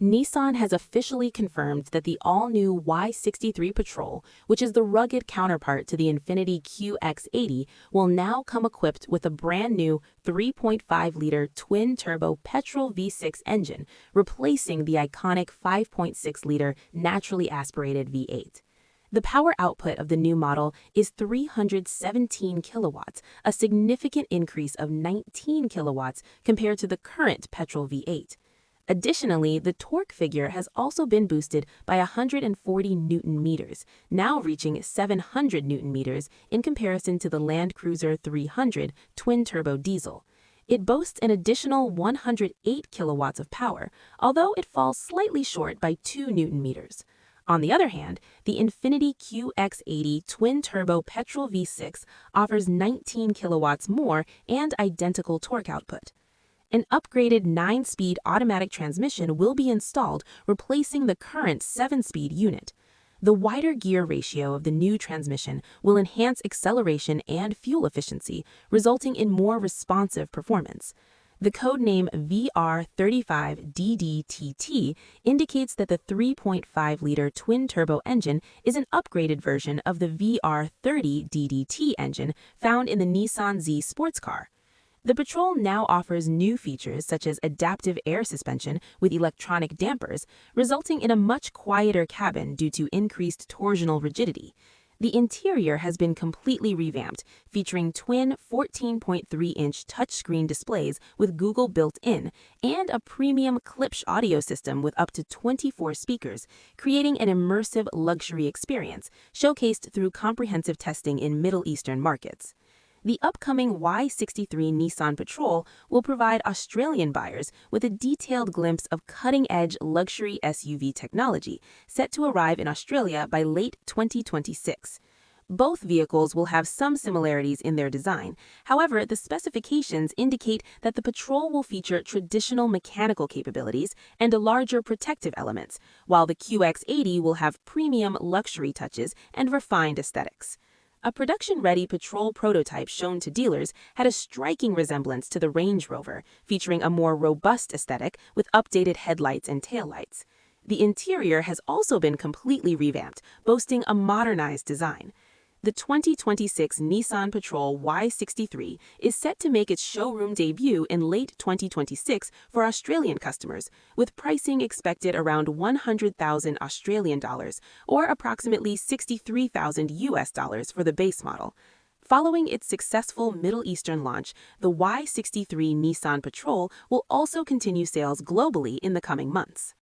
Nissan has officially confirmed that the all-new Y63 Patrol, which is the rugged counterpart to the Infiniti QX80, will now come equipped with a brand-new 3.5-liter twin-turbo petrol V6 engine, replacing the iconic 5.6-liter naturally aspirated V8. The power output of the new model is 317 kilowatts, a significant increase of 19 kilowatts compared to the current petrol V8. Additionally, the torque figure has also been boosted by 140 newton meters, now reaching 700 newton meters in comparison to the Land Cruiser 300 twin-turbo diesel. It boasts an additional 108 kilowatts of power, although it falls slightly short by 2 newton meters. On the other hand, the Infiniti QX80 twin-turbo petrol V6 offers 19 kilowatts more and identical torque output. An upgraded 9-speed automatic transmission will be installed, replacing the current 7-speed unit. The wider gear ratio of the new transmission will enhance acceleration and fuel efficiency, resulting in more responsive performance. The codename VR35DDTT indicates that the 3.5-liter twin-turbo engine is an upgraded version of the VR30DDT engine found in the Nissan Z sports car. The Patrol now offers new features such as adaptive air suspension with electronic dampers, resulting in a much quieter cabin due to increased torsional rigidity. The interior has been completely revamped, featuring twin 14.3-inch touchscreen displays with Google built-in and a premium Klipsch audio system with up to 24 speakers, creating an immersive luxury experience showcased through comprehensive testing in Middle Eastern markets. The upcoming Y63 Nissan Patrol will provide Australian buyers with a detailed glimpse of cutting-edge luxury SUV technology, set to arrive in Australia by late 2026. Both vehicles will have some similarities in their design. However, the specifications indicate that the Patrol will feature traditional mechanical capabilities and a larger protective elements, while the QX80 will have premium luxury touches and refined aesthetics. A production-ready Patrol prototype shown to dealers had a striking resemblance to the Range Rover, featuring a more robust aesthetic with updated headlights and taillights. The interior has also been completely revamped, boasting a modernized design. The 2026 Nissan Patrol Y63 is set to make its showroom debut in late 2026 for Australian customers, with pricing expected around 100,000 Australian dollars or approximately 63,000 US dollars for the base model. Following its successful Middle Eastern launch, the Y63 Nissan Patrol will also continue sales globally in the coming months.